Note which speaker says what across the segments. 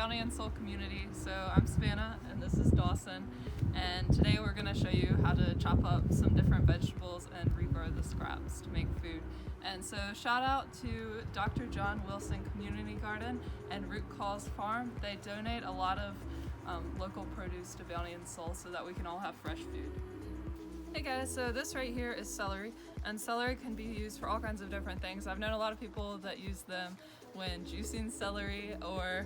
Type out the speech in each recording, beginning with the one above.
Speaker 1: Bounty and Soul community. So I'm Savannah and this is Dawson, and today we're going to show you how to chop up some different vegetables and regrow the scraps to make food. And so shout out to Dr. John Wilson Community Garden and Root Cause Farm. They donate a lot of local produce to Bounty and Soul so that we can all have fresh food. Hey guys, so this right here is celery, and celery can be used for all kinds of different things. I've known a lot of people that use them when juicing celery, or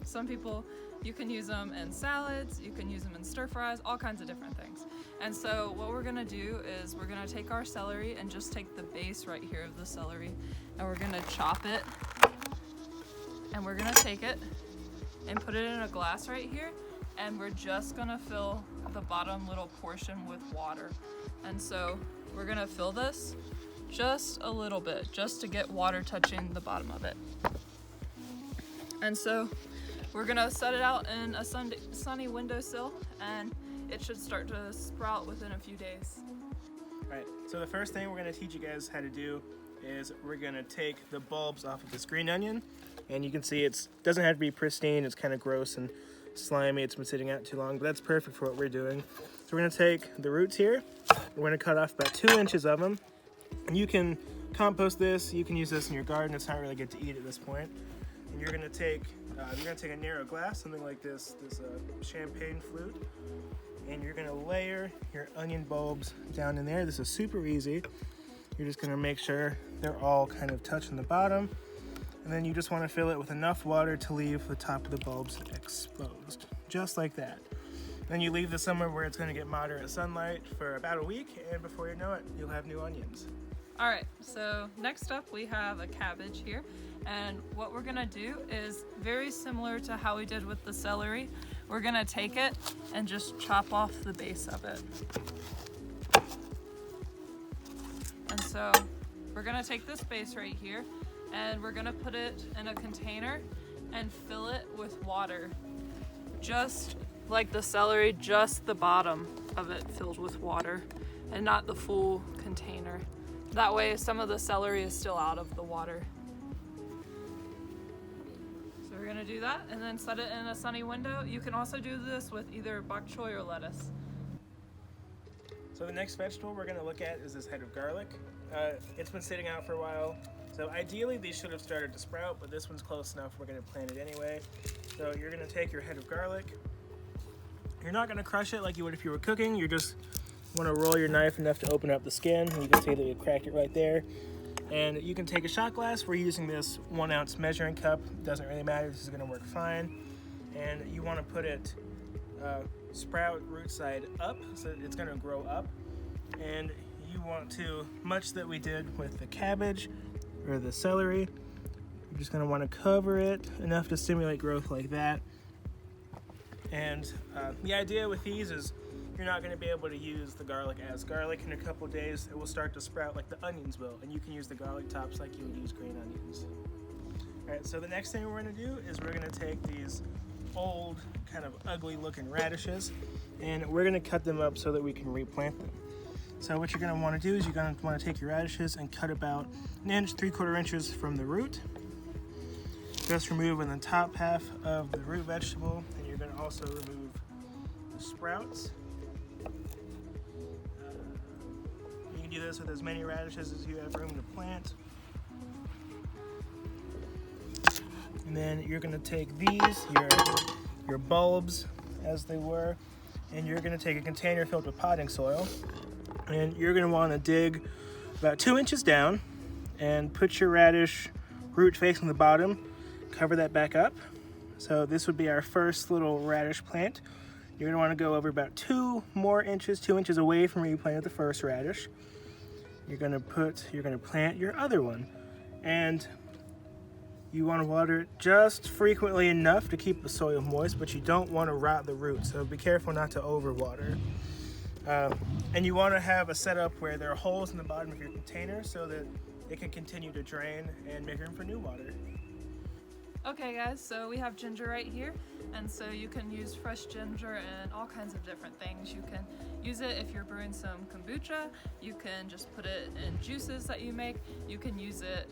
Speaker 1: some people, you can use them in salads, you can use them in stir fries, all kinds of different things. And so what we're gonna do is we're gonna take our celery and just take the base right here of the celery, and we're gonna chop it, and we're gonna take it and put it in a glass right here, and we're just gonna fill the bottom little portion with water. And so we're gonna fill this just a little bit, just to get water touching the bottom of it. And so we're gonna set it out in a sunny windowsill, and it should start to sprout within a few days.
Speaker 2: Alright, so the first thing we're gonna teach you guys how to do is we're gonna take the bulbs off of this green onion, and you can see it doesn't have to be pristine, it's kind of gross and slimy, it's been sitting out too long, but that's perfect for what we're doing. So we're gonna take the roots here, we're gonna cut off about 2 inches of them, and you can compost this, you can use this in your garden, it's not really good to eat at this point. And you're gonna take a narrow glass, something like this champagne flute, and you're gonna layer your onion bulbs down in there. This is super easy. You're just gonna make sure they're all kind of touching the bottom, and then you just wanna fill it with enough water to leave the top of the bulbs exposed, just like that. Then you leave this somewhere where it's gonna get moderate sunlight for about a week, and before you know it, you'll have new onions.
Speaker 1: All right, so next up we have a cabbage here, and what we're gonna do is very similar to how we did with the celery. We're gonna take it and just chop off the base of it. And so we're gonna take this base right here, and we're gonna put it in a container and fill it with water. Just like the celery, just the bottom of it filled with water and not the full container. That way some of the celery is still out of the water. So we're gonna do that and then set it in a sunny window. You can also do this with either bok choy or lettuce.
Speaker 2: So the next vegetable we're gonna look at is this head of garlic. It's been sitting out for a while, so ideally these should have started to sprout, but this one's close enough, we're gonna plant it anyway. So you're gonna take your head of garlic. You're not gonna crush it like you would if you were cooking, you just wanna roll your knife enough to open up the skin. You can see that we cracked it right there. And you can take a shot glass. We're using this 1 ounce measuring cup. Doesn't really matter, this is gonna work fine. And you wanna put it sprout root side up, so it's gonna grow up. And you want to, much that we did with the cabbage or the celery, you're just gonna wanna cover it enough to stimulate growth like that. And the idea with these is you're not gonna be able to use the garlic as garlic. In a couple days, it will start to sprout like the onions will, and you can use the garlic tops like you would use green onions. All right, so the next thing we're gonna do is we're gonna take these old, kind of ugly looking radishes, and we're gonna cut them up so that we can replant them. So what you're gonna wanna do is you're gonna wanna take your radishes and cut about 1 inch, 3/4 inches from the root. Just removing the top half of the root vegetable, and you're gonna also remove the sprouts. You can do this with as many radishes as you have room to plant. And then you're gonna take these, your bulbs as they were, and you're gonna take a container filled with potting soil, and you're gonna wanna dig about 2 inches down and put your radish root facing the bottom, cover that back up. So this would be our first little radish plant. You're gonna wanna go over about 2 inches away from where you planted the first radish. You're gonna plant your other one. And you wanna water it just frequently enough to keep the soil moist, but you don't wanna rot the roots, so be careful not to overwater. And you wanna have a setup where there are holes in the bottom of your container so that it can continue to drain and make room for new water.
Speaker 1: Okay guys, so we have ginger right here, and so you can use fresh ginger in all kinds of different things. You can use it if you're brewing some kombucha, you can just put it in juices that you make, you can use it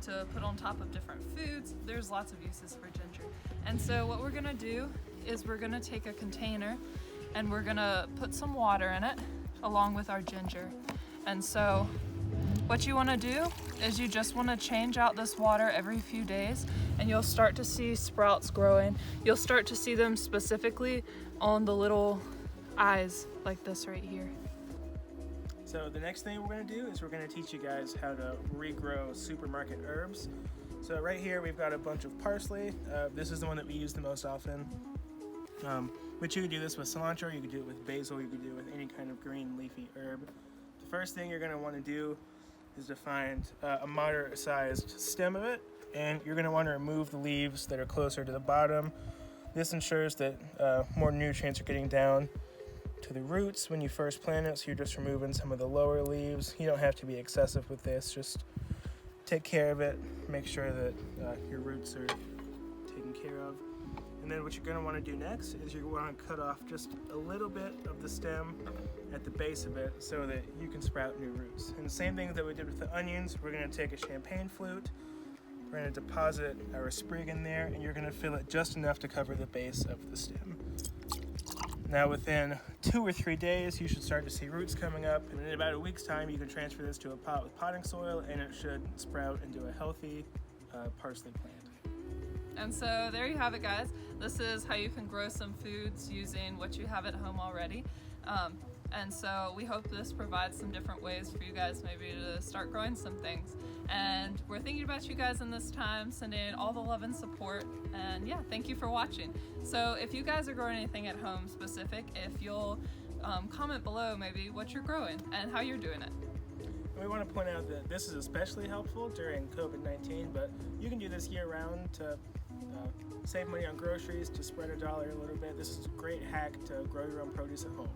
Speaker 1: to put on top of different foods. There's lots of uses for ginger. And so what we're gonna do is we're gonna take a container and we're gonna put some water in it along with our ginger. And so what you wanna do is you just wanna change out this water every few days, and you'll start to see sprouts growing. You'll start to see them specifically on the little eyes like this right here.
Speaker 2: So the next thing we're going to do is we're going to teach you guys how to regrow supermarket herbs. So right here we've got a bunch of parsley. This is the one that we use the most often. But you could do this with cilantro, you could do it with basil, you could do it with any kind of green leafy herb. The first thing you're going to want to do is to find a moderate sized stem of it, and you're going to want to remove the leaves that are closer to the bottom. This ensures that more nutrients are getting down to the roots when you first plant it, so you're just removing some of the lower leaves. You don't have to be excessive with this, just take care of it, make sure that your roots are taken care of. And then what you're going to want to do next is you want to cut off just a little bit of the stem at the base of it so that you can sprout new roots. And the same thing that we did with the onions, we're going to take a champagne flute, we're going to deposit our sprig in there, and you're going to fill it just enough to cover the base of the stem. Now within 2 or 3 days, you should start to see roots coming up, and in about a week's time, you can transfer this to a pot with potting soil, and it should sprout into a healthy parsley plant.
Speaker 1: And so there you have it, guys. This is how you can grow some foods using what you have at home already. And so we hope this provides some different ways for you guys maybe to start growing some things. And we're thinking about you guys in this time, sending all the love and support. And yeah, thank you for watching. So if you guys are growing anything at home specific, if you'll comment below maybe what you're growing and how you're doing it.
Speaker 2: And we want to point out that this is especially helpful during COVID-19, but you can do this year-round to save money on groceries, to spread a dollar a little bit. This is a great hack to grow your own produce at home.